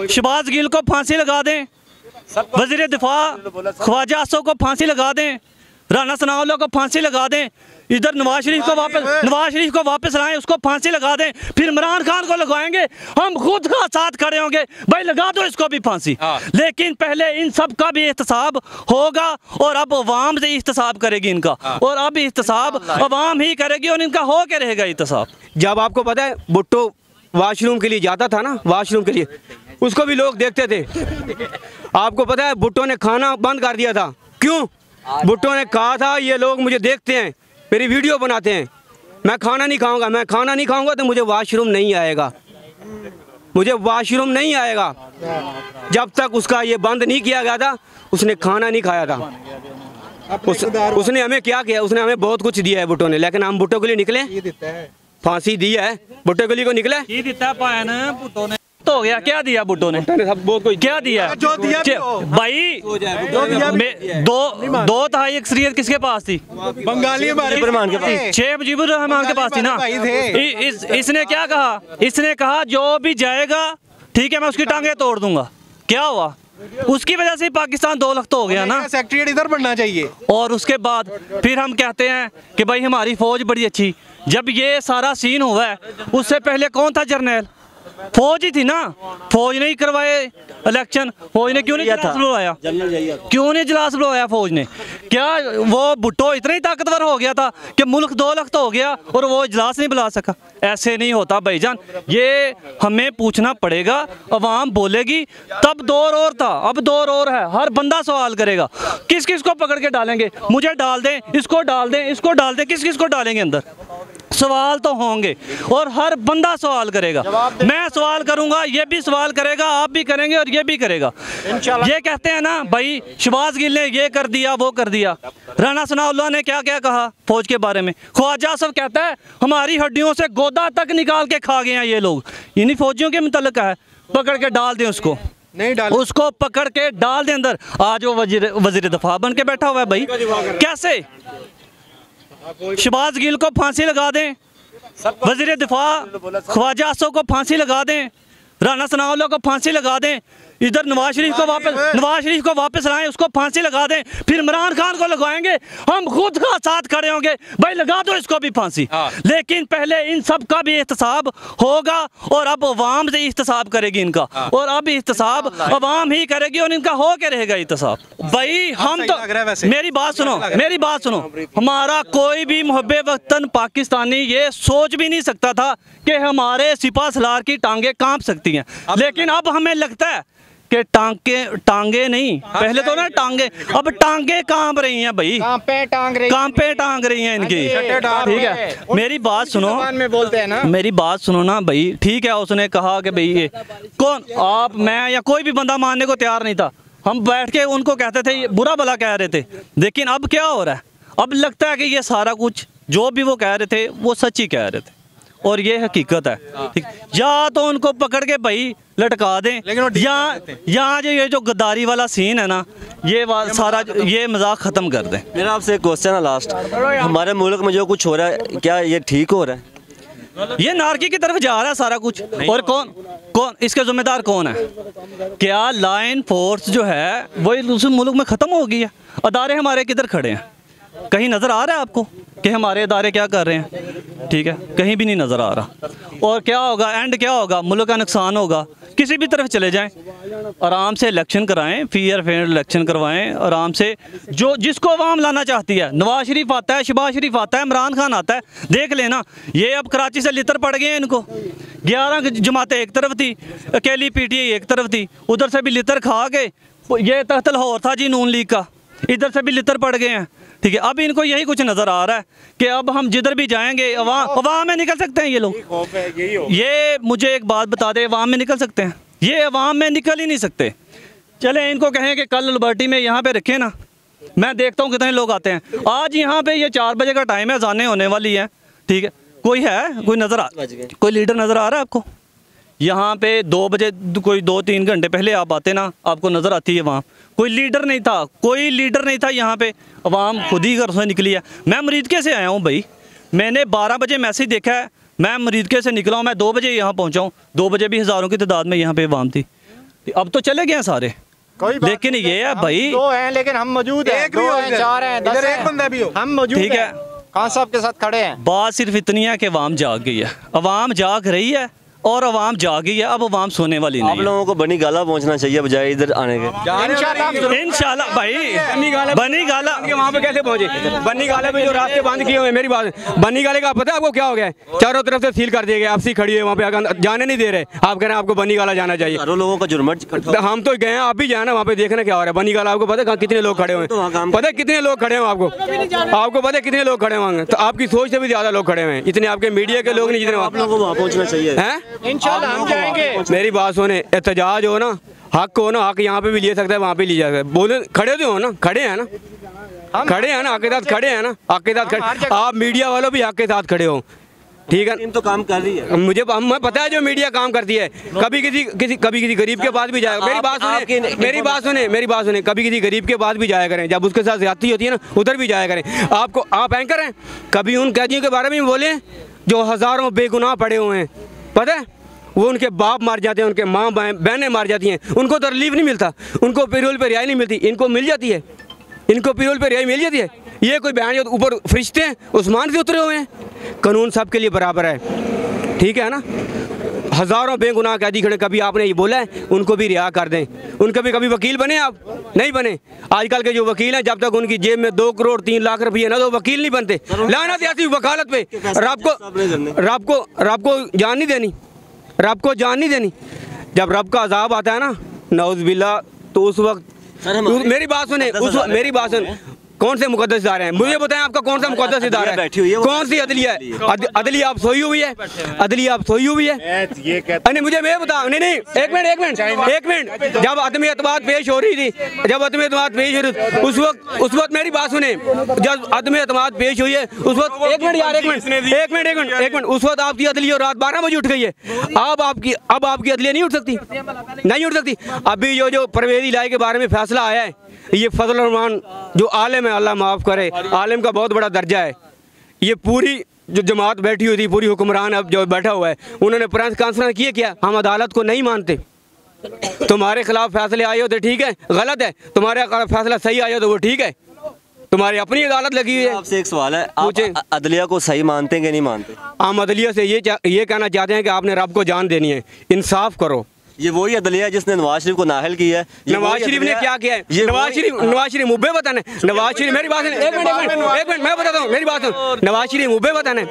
शहबाज गिल को फांसी लगा दें, वजीर दिफा ख्वाजा आसफ को फांसी लगा दें, राना सनाउल्लाह को फांसी लगा दें, इधर नवाज शरीफ को वापस लाएं, उसको फांसी लगा दें, फिर इमरान खान को लगवाएंगे, हम खुद का साथ खड़े होंगे, भाई लगा दो इसको भी फांसी। लेकिन पहले इन सब का भी एहतसाब होगा और अब अवाम से एहतसाब करेगी इनका, और अब एहतसाब अवाम ही करेगी और इनका हो के रहेगा एहतसाब। जब आपको पता है भुट्टो वॉशरूम के लिए जाता था ना, वॉशरूम के लिए, उसको भी लोग देखते थे। आपको पता है भुट्टो ने खाना बंद कर दिया था, क्यों? भुट्टो ने कहा था ये लोग मुझे देखते हैं, मेरी वीडियो बनाते हैं, मैं खाना नहीं खाऊंगा, मैं खाना नहीं खाऊंगा तो मुझे वॉशरूम नहीं आएगा, मुझे वॉशरूम नहीं आएगा। जब तक उसका ये बंद नहीं किया गया था उसने खाना नहीं खाया था। उसने हमें क्या किया? उसने हमें बहुत कुछ दिया है भुट्टो ने, लेकिन हम भुट्टो के लिए निकले, फांसी दी है भुट्टो के लिए को निकले। तो हो गया, क्या दिया भुट्टो ने? सब बहुत कुछ क्या दिया? जो दिया भाई दो तिहाई अक्सरियत किसके पास थी? बंगाली रहमान के पास, शेख मुजीबुर रहमान के पास थी ना। इसने क्या कहा? इसने कहा जो भी जाएगा ठीक है मैं उसकी टांगे तोड़ दूंगा। क्या हुआ? उसकी वजह से पाकिस्तान 2 लाख तो हो गया ना। सेक्रेटरीट इधर बनना चाहिए। और उसके बाद फिर हम कहते हैं कि भाई हमारी फौज बड़ी अच्छी। जब ये सारा सीन हुआ है उससे पहले कौन था जर्नल? फौज ही थी ना। फौज ने ही करवाए इलेक्शन। फौज ने क्यों नहीं इजलास बुलवाया? क्यों नहीं इजलास बुलवाया फौज ने? क्या वो भुट्टो इतना ही ताकतवर हो गया था कि मुल्क 2 लाख तो हो गया और वो इजलास नहीं बुला सका? ऐसे नहीं होता भाईजान, ये हमें पूछना पड़ेगा। अवाम बोलेगी तब दौर और था, अब दौर और है। हर बंदा सवाल करेगा, किस किस को पकड़ के डालेंगे? मुझे डाल दें, इसको डाल दें, इसको डाल दें, किस किस को डालेंगे अंदर? सवाल तो होंगे और हर बंदा सवाल करेगा। मैं सवाल करूंगा, ये भी सवाल करेगा, आप भी करेंगे और ये भी करेगा। ये कहते हैं ना भाई शहबाज गिल ने ये कर दिया वो कर दिया। राना सनाउल्लाह ने क्या क्या कहा फौज के बारे में? ख्वाजा आसफ कहता है हमारी हड्डियों से गोदा तक निकाल के खा गए हैं ये लोग। इन्हीं फौजियों के मुतल्लिक है, पकड़ के डाल दें उसको, नहीं डाल, उसको पकड़ के डाल दें अंदर। आज वो वजीर दफा बन के बैठा हुआ है भाई। कैसे? शहबाज गिल को फांसी लगा दें, वजीर दिफा ख्वाजा आसफ को फांसी लगा दें, राना सनाउल्लाह को फांसी लगा दें, इधर नवाज शरीफ को वापस लाएं, उसको फांसी लगा दें, फिर इमरान खान को लगवाएंगे, हम खुद का साथ खड़े होंगे, भाई लगा दो इसको भी फांसी। लेकिन पहले इन सब का भी एहतसाब होगा और अब अवाम से एहतसाब करेगी इनका, और अब एहतसाब अवाम ही करेगी और इनका हो के रहेगा एहतसाब। भाई हम तो, मेरी बात सुनो, हमारा कोई भी मुहब्बे वतन पाकिस्तानी ये सोच भी नहीं सकता था कि हमारे सिपा सलार की टांगे कांप सकती हैं। लेकिन अब हमें लगता है कि टांगे नहीं, पहले तो ना टांगे, अब टांगे कांप रही हैं भाई, कांपे टांग रही हैं इनकी। ठीक है, मेरी बात सुनो, मेरी बात सुनो ना भाई। ठीक है, उसने कहा कि भाई ये कौन, आप, मैं या कोई भी बंदा मानने को तैयार नहीं था। हम बैठ के उनको कहते थे, बुरा भला कह रहे थे। लेकिन अब क्या हो रहा है? अब लगता है कि ये सारा कुछ जो भी वो कह रहे थे वो सच ही कह रहे थे और ये हकीकत है। ठीक, या तो उनको पकड़ के भाई लटका दें, यहाँ जो ये जो गद्दारी वाला सीन है ना, ये सारा ये मजाक ख़त्म कर दें। मेरा आपसे एक क्वेश्चन है लास्ट, हमारे मुल्क में जो कुछ हो रहा है क्या ये ठीक हो रहा है? ये नारकी की तरफ जा रहा है सारा कुछ। और कौन इसके जिम्मेदार कौन है? क्या लाइन फोर्स जो है वो उस मुल्क में ख़त्म हो गई है? अदारे हमारे किधर खड़े हैं? कहीं नज़र आ रहा है आपको कि हमारे अदारे क्या कर रहे हैं? ठीक है, कहीं भी नहीं नज़र आ रहा। और क्या होगा? एंड क्या होगा? मुल्क का नुकसान होगा। किसी भी तरफ चले जाएं, आराम से इलेक्शन कराएं, फेयर इलेक्शन करवाएं आराम से, जो जिसको अवाम लाना चाहती है। नवाज शरीफ आता है, शहबाज शरीफ आता है, इमरान खान आता है, देख लेना। ये अब कराची से लितर पड़ गए हैं इनको। 11 जमातें एक तरफ थी, अकेली PTI एक तरफ थी, उधर से भी लितर खा के, ये तख्त लाहौर था जी नून लीग का, इधर से भी लितर पड़ गए हैं। ठीक है, अब इनको यही कुछ नज़र आ रहा है कि अब हम जिधर भी जाएंगे अवाम में निकल सकते हैं ये लोग। ये मुझे एक बात बता दे, अवाम में निकल सकते हैं? ये अवाम में निकल ही नहीं सकते। चले इनको कहें कि कल लिबर्टी में यहाँ पे रखें ना, मैं देखता हूँ कितने लोग आते हैं। आज यहाँ पे ये 4 बजे का टाइम है, अज़ानें होने वाली है। ठीक है, कोई है, कोई कोई लीडर नज़र आ रहा है आपको? यहाँ पे 2 बजे, कोई 2-3 घंटे पहले आप आते ना, आपको नज़र आती है वहाँ कोई लीडर नहीं था, कोई लीडर नहीं था यहाँ पे। अवाम खुद ही घर से निकली है। मैं मरीदके से आया हूँ भाई, मैंने 12 बजे मैसेज देखा है, मैं मरीदके से निकला हूँ, मैं 2 बजे यहाँ पहुँचा हूँ, 2 बजे भी हज़ारों की तादाद में यहाँ पे अवाम थी। अब तो चले गए हैं सारे, लेकिन ये है भाई 2 हैं लेकिन हम मौजूद हैं, 2 हैं 4 हैं 10 एक बंदा भी हो, हम मौजूद ठीक हैं, है। खान साहब के साथ खड़े हैं। बात सिर्फ इतनी है कि अवाम जाग गई है, अवाम जाग रही है और अवाम जागी है, अब अवाम सोने वाली आप नहीं है। लोगों को बनी गाला पहुंचना चाहिए बजाय इधर आने के। इंशाल्लाह भाई बनी गाला वहाँ पे कैसे पहुंचे? बन्नी गाले पे जो रास्ते बंद किए हुए, मेरी बात, बन्नी गाले का पता है आपको क्या हो गया है? चारों तरफ से सील कर दिए गए, आपसी खड़ी है वहाँ पे, अगर जाने नहीं दे रहे। आप कह रहे हैं आपको बन्नी गाला जाना चाहिए। हजारों लोगों का जुर्म हम तो गए हैं, आप भी जाए ना वहाँ पे, देखना क्या हो रहा है। बन्नी गाला आपको पता है कितने लोग खड़े हुए हैं? पता है कितने लोग खड़े हैं आपको? आपको पता है कितने लोग खड़े होंगे? तो आपकी सोच से भी ज्यादा लोग खड़े हुए हैं, इतने आपके मीडिया के लोग नहीं जितने आप लोगों को वहाँ पहुँचना चाहिए हैं। इंशाल्लाह हम जाएंगे। मेरी बात सुने, एहतजाज हो ना, हक हो ना, हक यहाँ पे भी ले सकता है, वहाँ पे ले जा सकता है। बोले खड़े तो हो ना, खड़े हैं ना, खड़े हैं ना, हक के साथ खड़े हैं ना, हक के साथ खड़े। आप मीडिया वालों भी हक के साथ खड़े हो, ठीक है। टीम तो काम कर रही है, मुझे हमें पता है जो मीडिया काम करती है, कभी किसी गरीब के पास भी जाएगा। मेरी बात सुने, मेरी बात सुने, कभी किसी गरीब के पास भी जाया करें, जब उसके साथ ज्यादती होती है ना, उधर भी जाया करें। आपको, आप एंकर हैं, कभी उन कैदियों के बारे में बोले जो हजारों बेगुनाह पड़े हुए हैं, पता है वो उनके बाप मार जाते हैं, उनके माँ बहनें मार जाती हैं, उनको तो रिलीफ नहीं मिलता, उनको पैरोल पर रिहाई नहीं मिलती, इनको मिल जाती है, इनको पैरोल पर रिहाई मिल जाती है। ये कोई बयान जो ऊपर फरिश्ते हैं उस्मान से उतरे हुए हैं। कानून सबके लिए बराबर है, ठीक है ना। हज़ारों बेगुनाह कैदी खड़े, कभी आपने ये बोला है उनको भी रिहा कर दें? उनके भी कभी वकील बने आप? नहीं बने। आजकल के जो वकील हैं, जब तक उनकी जेब में 2 करोड़ 3 लाख रुपये ना, तो वकील नहीं बनते। लानत ऐसी वकालत पे, रब को जान नहीं देनी, रब को जान नहीं देनी। जब रब का अजाब आता है ना, नौज़ बिल्लाह, तो उस वक्त मेरी बात सुने, मेरी बात सुन, कौन से मुकद्दस इदारे हैं? मुझे बताएं आपका कौन सा मुकद्दस इदारा है? कौन सी अदलिया है? अदलिया आप सोई हुई है, अदलिया आप सोई हुई है। नहीं मुझे मैं बताओ, नहीं एक मिनट, जब अदम एतमाद पेश हो रही थी, जब अदम एतमाद पेश हो रही थी, उस वक्त मेरी बात सुने, जब अदम एतमाद पेश हुई है उस वक्त, एक मिनट, उस वक्त आपकी अदलिया रात 12 बजे उठ गई है। अब आपकी अदलिया नहीं उठ सकती। अभी जो परवेज़ इलाही के बारे में फैसला आया है, ये फजल रहमान जो आलिम है, अल्लाह माफ़ करे, आलिम का बहुत बड़ा दर्जा है। ये पूरी जो जमात बैठी हुई थी, पूरी हुक्मरान अब जो बैठा हुआ है, उन्होंने प्रेस कॉन्फ्रेंस किए क्या? हम अदालत को नहीं मानते, तुम्हारे खिलाफ फैसले आए होते ठीक है, गलत है, तुम्हारे फैसला सही आया तो वो ठीक है, तुम्हारी अपनी अदालत लगी हुई है। आपसे एक सवाल है, आप अदलिया को सही मानते हैं कि नहीं मानते? हम अदलिया से ये कहना चाहते हैं कि आपने रब को जान देनी है, इंसाफ करो। ये वही अदलिया है जिसने नवाज शरीफ को नाहल किया है। नवाज शरीफ ने क्या किया है? नवाज शरीफ मुब्बे बताने, नवाज शरीफ, मेरी बात सुन, एक मिनट मैं बताता हूँ, मेरी बात सुन, नवाज शरीफ मुब्बे बताने,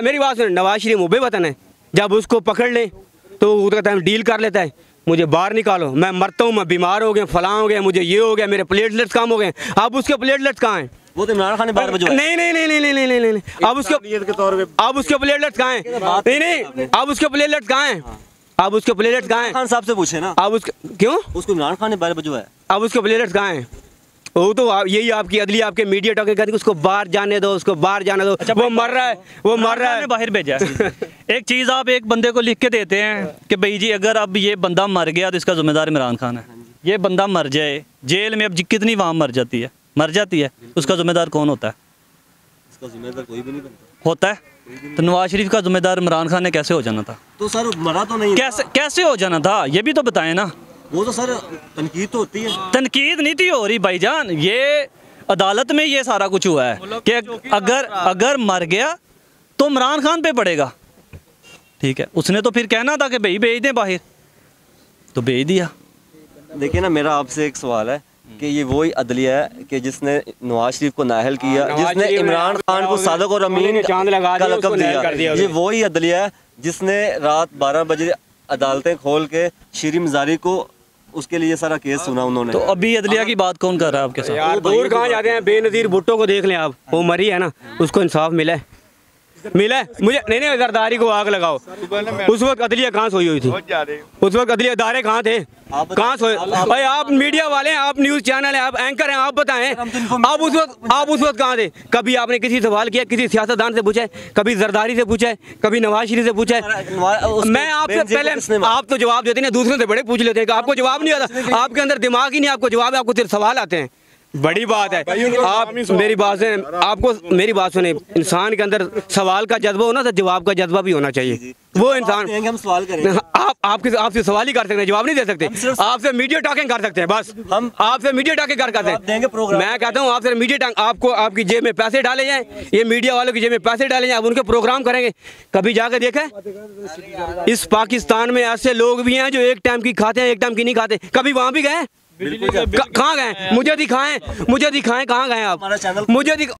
मेरी बात सुन, नवाज शरीफ मुब्बे बताने, जब उसको पकड़ ले तो वो कहता है डील कर लेता है, मुझे बाहर निकालो, मैं मरता हूँ, मैं बीमार हो गया, फलां हो गया, मुझे ये हो गया, मेरे प्लेटलेट्स कम हो गए। अब उसके प्लेटलेट्स कहाँ हैं? वो तो इमरान खान ने बाहर भिजवाया। नहीं, अब उसके प्लेटलेट्स कहाँ हैं? नहीं, अब उसके प्लेटलेट्स कहाँ हैं? अब उसके प्लेटलेट्स कहाँ हैं? खान साहब से पूछे ना। अब उसके क्यों? उसको इमरान खान ने बाहर भिजवाया। अब उसके प्लेटलेट्स कहाँ हैं? वो तो यही आपकी अदलिया, आपके मीडिया टॉकिंग करती है, उसको बाहर जाने दो, उसको बाहर जाने दो। अच्छा, वो मर रहा है, बाहर भेजा है। एक चीज़ आप एक बंदे को लिख के देते हैं कि भाई जी अगर अब ये बंदा मर गया तो इसका जिम्मेदार इमरान खान है। ये बंदा मर जाए जेल में, अब कितनी वाम मर जाती है, उसका जिम्मेदार कौन होता है? इसका जिम्मेदार कोई भी नहीं होता है। तो नवाज शरीफ का जिम्मेदार इमरान खान ने कैसे हो जाना था? तो सर मरा तो नहीं, कैसे हो जाना था, ये भी तो बताएं ना। वो तो सर तनकीद तो होती है। तनकीद नहीं थी हो रही भाईजान, ये अदालत में ये सारा कुछ हुआ है कि अगर मर गया तो इमरान खान पे पड़ेगा, ठीक है। उसने तो फिर कहना था कि भाई भेज दें बाहर, तो भेज दिया। देखिए ना, मेरा आपसे एक सवाल है कि ये वही अदलिया है कि जिसने नवाज शरीफ को नाहल किया, जिसने इमरान खान को सादक और अमीन का लक़ब दिया, ये वही अदलिया है जिसने रात 12 बजे अदालतें खोल के शीरी मज़ारी को उसके लिए सारा केस सुना उन्होंने। तो अभी अदलिया की बात कौन कर रहा है आपके साथ? यार दूर कहाँ जाते हैं? बेनज़ीर भुट्टो को देख लें आप, वो मरी है ना, उसको इंसाफ मिला है। मुझे नहीं, जरदारी को आग लगाओ। उस वक्त अदलिया कहाँ सोई हुई थी? उस वक्त अदलिया इदारे कहाँ थे? कहाँ सोए? भाई आप मीडिया वाले हैं, आप न्यूज़ चैनल हैं, आप एंकर हैं, आप बताएं आप उस वक्त कहाँ थे? कभी आपने किसी सवाल किया, किसी सियासतदान से पूछा है? कभी जरदारी से पूछा है? कभी नवाज शरीफ से पूछा है? मैं आपसे पहले, आप तो जवाब देते हैं, दूसरों से बड़े पूछ लेते हैं, आपको जवाब नहीं आता, आपके अंदर दिमाग ही नहीं, आपको जवाब है, आपको सिर्फ सवाल आते हैं। बड़ी बात है। आप मेरी बात सुने, आपको मेरी बात सुने, इंसान के अंदर सवाल का जज्बा हो ना तो जवाब का जज्बा भी होना चाहिए। वो इंसान, हम सवाल करेंगे, आपसे सवाल ही कर सकते हैं, जवाब नहीं दे सकते। आपसे मीडिया टॉकिंग कर सकते हैं, बस हम आपसे मीडिया टॉकिंग कर सकते हैं। मैं कहता हूँ आपसे मीडिया टॉक, आपको आपकी जेब में पैसे डाले जाएं, ये मीडिया वालों की जेब में पैसे डाले जाएं, अब उनके प्रोग्राम करेंगे। कभी जाकर देखें इस पाकिस्तान में ऐसे लोग भी हैं जो एक टाइम की खाते हैं, एक टाइम की नहीं खाते। कभी वहाँ भी गए? कहाँ गए? मुझे दिखाएं कहाँ गए आप, मुझे